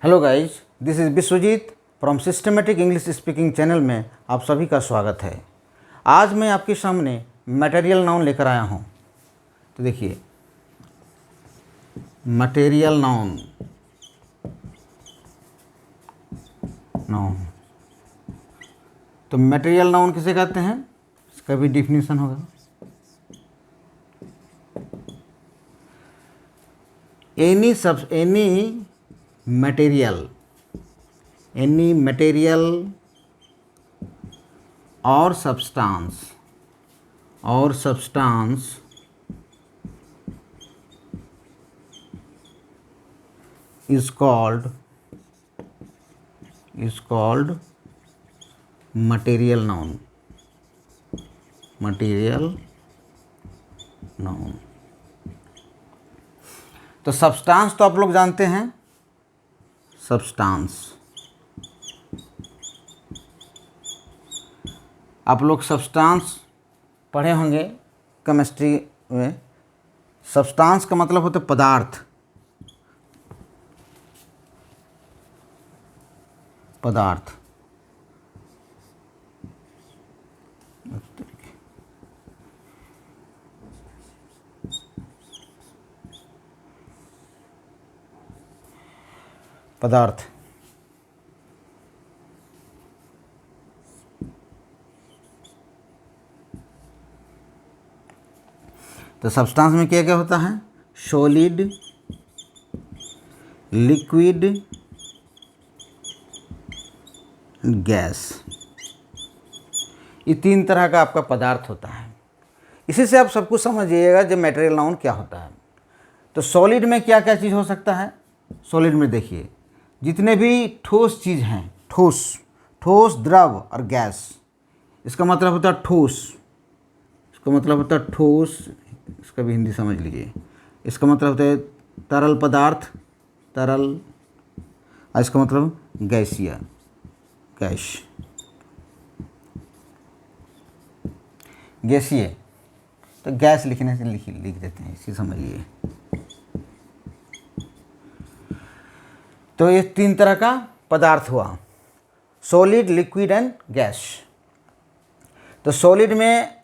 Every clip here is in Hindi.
Hello guys, this is Vishwajeet from systematic English speaking channel में आप सभी का स्वागत है। आज मैं आपके सामने मटेरियल नाउन लेकर आया हूँ। तो देखिए, मटेरियल नाउन नाउन तो मटेरियल नाउन किसे कहते हैं, इसका भी डिफिनीशन होगा। एनी मटेरियल और substance is called material noun। तो सब्सटेंस तो आप लोग जानते हैं, सब्सटेंस आप लोग सब्सटेंस पढ़े होंगे केमिस्ट्री में। सब्सटेंस का मतलब होता है पदार्थ। पदार्थ तो सब्सटेंस में क्या क्या होता है? Solid, liquid, gas. ये तीन तरह का आपका पदार्थ होता है। इसी से आप सब कुछ समझिएगा जब मटेरियल नाउन क्या होता है। तो सॉलिड में क्या क्या चीज़ हो सकता है? सॉलिड में देखिए, जितने भी ठोस चीज़ हैं, ठोस, द्रव और गैस। इसका मतलब होता है ठोस, इसका भी हिंदी समझ लीजिए। इसका मतलब होता है तरल पदार्थ, और इसका मतलब गैसीय, तो गैस लिखने से लिख देते हैं, इसी समझिए। तो ये तीन तरह का पदार्थ हुआ, सॉलिड, लिक्विड एंड गैस। तो सॉलिड में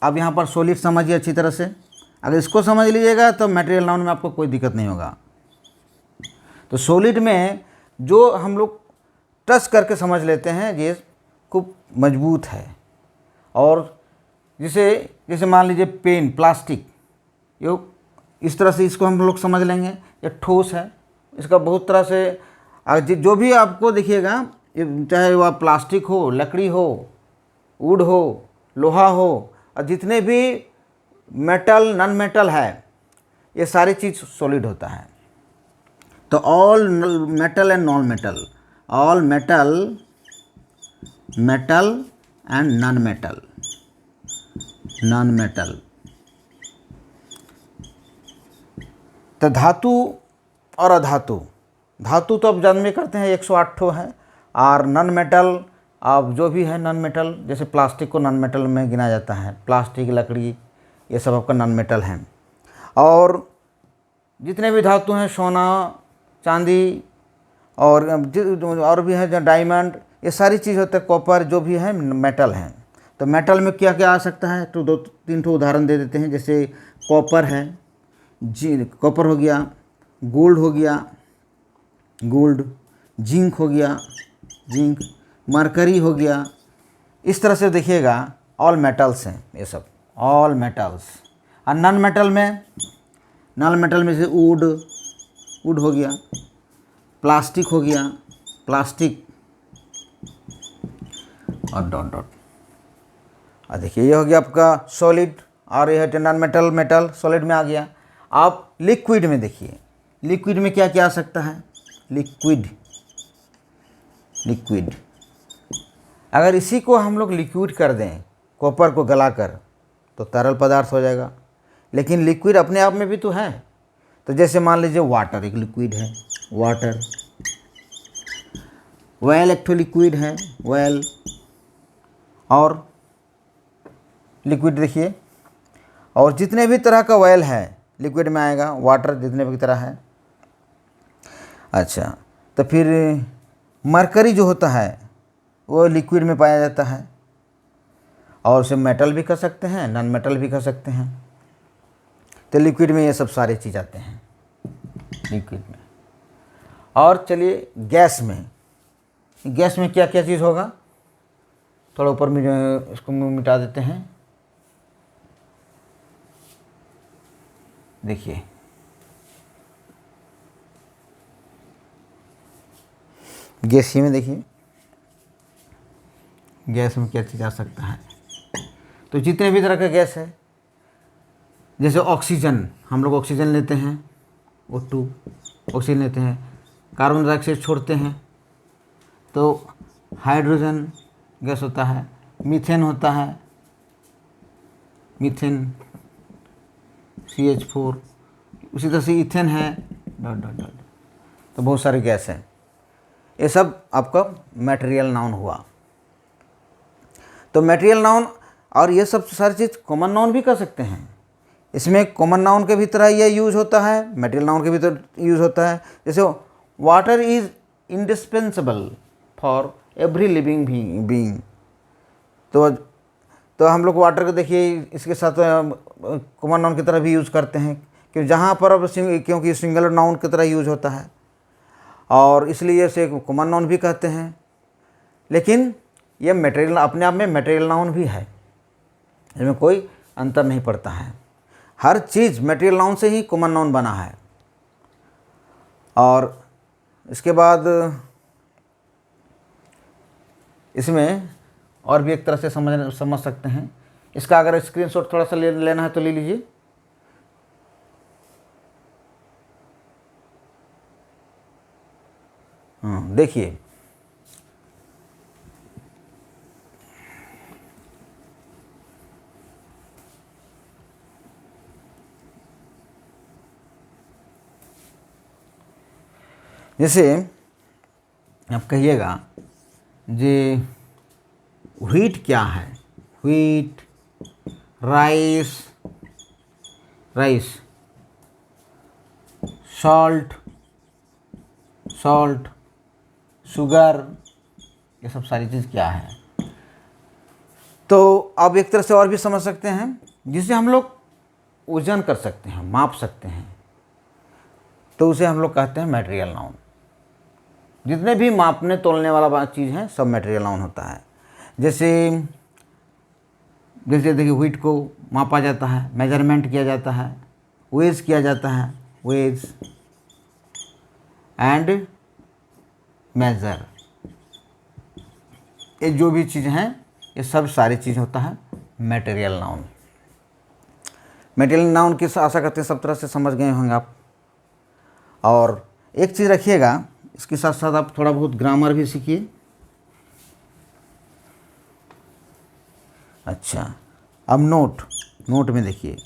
अब यहाँ पर सॉलिड समझिए अच्छी तरह से। अगर इसको समझ लीजिएगा तो मटेरियल नाउन में आपको कोई दिक्कत नहीं होगा। तो सॉलिड में जो हम लोग टच करके समझ लेते हैं, ये खूब मजबूत है। और जैसे मान लीजिए पेन, प्लास्टिक, ये इस तरह से इसको हम लोग समझ लेंगे, ये ठोस है। इसका बहुत तरह से जो भी आपको दिखिएगा, चाहे वह प्लास्टिक हो, लकड़ी हो, वुड हो, लोहा हो, और जितने भी मेटल, नॉन मेटल है, ये सारी चीज़ सॉलिड होता है। तो all metal and non metal, all metal and non metal. तो धातु और अधातु, धातु तो अब जन्म में करते हैं 108 ठो है। और नॉन मेटल, अब जो भी है नॉन मेटल, जैसे प्लास्टिक को नॉन मेटल में गिना जाता है। प्लास्टिक, लकड़ी, ये सब आपका नॉन मेटल हैं। और जितने भी धातु हैं, सोना, चांदी, और भी है जो डायमंड, ये सारी चीज़ होते हैं, कॉपर, जो भी है मेटल हैं। तो मेटल में क्या क्या आ सकता है? तो 2-3 ठो उदाहरण दे देते हैं। जैसे कॉपर है, कॉपर हो गया, गोल्ड हो गया, जिंक हो गया, मरकरी हो गया। इस तरह से देखिएगा, ऑल मेटल्स हैं ये सब, ऑल मेटल्स। और नॉन मेटल में से वुड हो गया, प्लास्टिक हो गया, और डॉट। और देखिए, ये हो गया आपका सॉलिड, और यह है नॉन मेटल सॉलिड में आ गया। आप लिक्विड में देखिए, लिक्विड में क्या क्या आ सकता है? लिक्विड अगर इसी को हम लोग लिक्विड कर दें, कॉपर को गलाकर, तो तरल पदार्थ हो जाएगा। लेकिन लिक्विड अपने आप में भी तो है। तो जैसे मान लीजिए वाटर एक लिक्विड है, वाटर। वेल एक ठो लिक्विड है, वेल। और लिक्विड देखिए, और जितने भी तरह का वेल है लिक्विड में आएगा, वाटर जितने भी तरह है। अच्छा, तो फिर मरकरी जो होता है वो लिक्विड में पाया जाता है, और उसे मेटल भी कह सकते हैं, नॉन मेटल भी कह सकते हैं। तो लिक्विड में ये सब सारे चीज़ आते हैं लिक्विड में। और चलिए गैस में, गैस में क्या क्या चीज़ होगा, थोड़ा ऊपर में इसको मिटा देते हैं। देखिए गैसीय में, देखिए गैस में क्या चीज़ आ सकता है। तो जितने भी तरह का गैस है, जैसे ऑक्सीजन, हम लोग ऑक्सीजन लेते हैं, O2 ऑक्सीजन लेते हैं, कार्बन डाइऑक्साइड छोड़ते हैं तो हाइड्रोजन गैस होता है, मीथेन होता है, मीथेन CH4, उसी तरह से इथेन है, डॉट डॉट डॉट। तो बहुत सारे गैस हैं। ये सब आपका मटेरियल नाउन हुआ। तो मटेरियल नाउन, और ये सब सारी चीज़ कॉमन नाउन भी कर सकते हैं। इसमें कॉमन नाउन के भी तरह ये यूज होता है, मटेरियल नाउन के भी तरह यूज होता है। जैसे water is indispensable for every living being. तो हम लोग वाटर को देखिए इसके साथ कॉमन नाउन की तरह भी यूज़ करते हैं, कि जहाँ पर अब क्योंकि सिंगुलर नाउन की तरह यूज होता है, और इसलिए इसे कॉमन नाउन भी कहते हैं। लेकिन ये मटेरियल अपने आप में मटेरियल नाउन भी है, इसमें कोई अंतर नहीं पड़ता है। हर चीज़ मटेरियल नाउन से ही कॉमन नाउन बना है। और इसके बाद इसमें और भी एक तरह से समझ सकते हैं। इसका अगर स्क्रीनशॉट थोड़ा सा लेना है तो ले लीजिए। हाँ देखिए, जैसे आप कहिएगा जी व्हीट क्या है, व्हीट, राइस, सॉल्ट, शुगर, ये सब सारी चीज़ क्या है। तो आप एक तरह से और भी समझ सकते हैं, जिसे हम लोग वजन कर सकते हैं, माप सकते हैं, तो उसे हम लोग कहते हैं मटेरियल नाउन। जितने भी मापने तोलने वाला चीज़ है सब मटेरियल नाउन होता है। जैसे देखिए व्हीट को मापा जाता है, मेजरमेंट किया जाता है, वेज किया जाता है, वेज एंड मेज़र, ये जो भी चीज़ हैं ये सब सारी चीज़ होता है मटेरियल नाउन। मटेरियल नाउन की आशा करते हैं सब तरह से समझ गए होंगे आप। और एक चीज़ रखिएगा, इसके साथ साथ आप थोड़ा बहुत ग्रामर भी सीखिए। अच्छा, अब नोट में देखिए,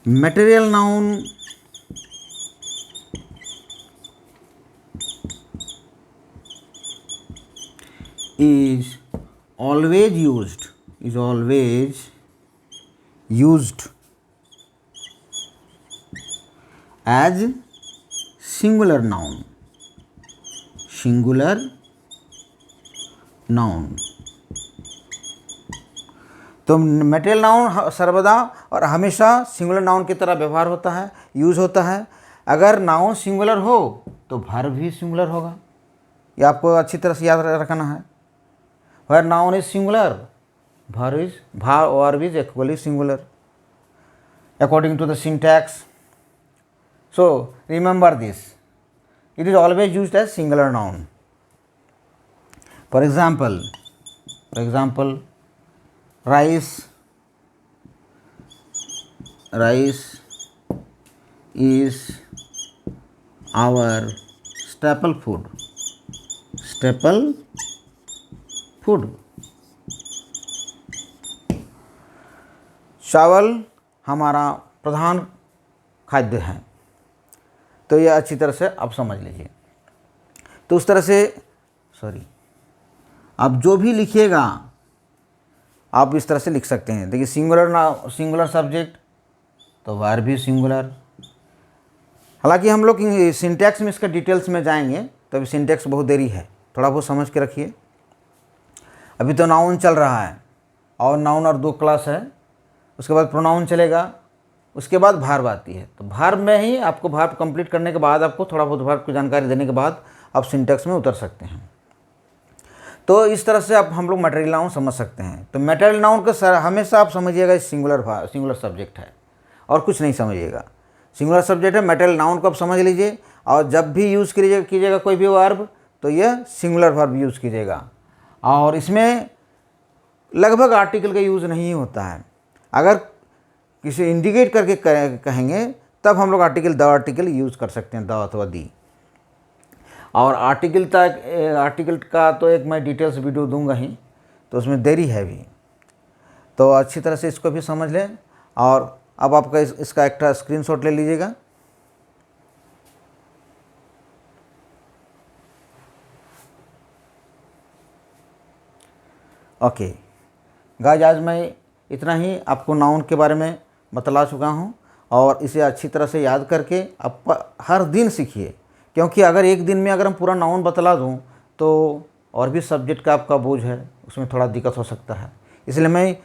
material noun is always used as singular noun। तो मटेरियल नाउन सर्वदा और हमेशा सिंगुलर नाउन की तरह व्यवहार होता है, यूज़ होता है। अगर नाउन सिंगुलर हो तो वर्ब भी सिंगुलर होगा, ये आपको अच्छी तरह से याद रखना है। Where noun is singular, verb is equally singular according to the syntax. So remember this, it is always used as singular noun. For example, rice is our staple food। चावल हमारा प्रधान खाद्य है। तो यह अच्छी तरह से आप समझ लीजिए। तो उस तरह से आप जो भी लिखिएगा आप इस तरह से लिख सकते हैं। देखिए सिंगुलर सब्जेक्ट तो वर्ब भी सिंगुलर, हालांकि हम लोग सिंटैक्स में इसका डिटेल्स में जाएंगे, तो अभी सिंटैक्स बहुत देरी है, थोड़ा बहुत समझ के रखिए। अभी तो नाउन चल रहा है और नाउन और 2 क्लास है, उसके बाद प्रोनाउन चलेगा, उसके बाद भार्ब आती है। तो भार्ब में ही आपको भार्ब कंप्लीट करने के बाद, आपको थोड़ा बहुत भार्ब की जानकारी देने के बाद आप सिंटैक्स में उतर सकते हैं। तो इस तरह से आप हम लोग मटेरियल नाउन समझ सकते हैं। तो मटेरियल नाउन का हमेशा आप समझिएगा सिंगुलर सब्जेक्ट है और कुछ नहीं समझिएगा, सिंगुलर सब्जेक्ट है। मटेरियल नाउन को आप समझ लीजिए, और जब भी यूज़ कीजिएगा कोई भी वर्ब, तो यह सिंगुलर वर्ब यूज़ कीजिएगा। और इसमें लगभग आर्टिकल का यूज़ नहीं होता है। अगर किसी इंडिकेट करके कहेंगे तब हम लोग द आर्टिकल यूज़ कर सकते हैं, द अथवा दी। और आर्टिकल का तो एक मैं डिटेल्स वीडियो दूंगा ही, तो उसमें देरी है भी, तो अच्छी तरह से इसको भी समझ लें। और अब आपका इसका एक स्क्रीनशॉट ले लीजिएगा। ओके गाइस, आज मैं इतना ही आपको नाउन के बारे में बतला चुका हूँ, और इसे अच्छी तरह से याद करके आप हर दिन सीखिए, क्योंकि अगर एक दिन में अगर हम पूरा नाउन बतला दूँ तो और भी सब्जेक्ट का आपका बोझ है, उसमें थोड़ा दिक्कत हो सकता है। इसलिए मैं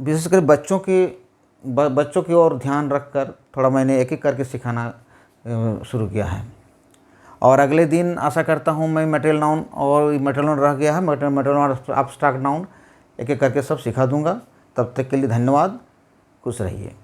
विशेषकर बच्चों की ओर ध्यान रखकर थोड़ा मैंने एक एक करके सिखाना शुरू किया है। और अगले दिन आशा करता हूँ मैं मटेरियल नाउन रह गया है, मटेरियल नाउन एब्स्ट्रैक्ट नाउन एक एक करके सब सिखा दूँगा। तब तक के लिए धन्यवाद, खुश रहिए।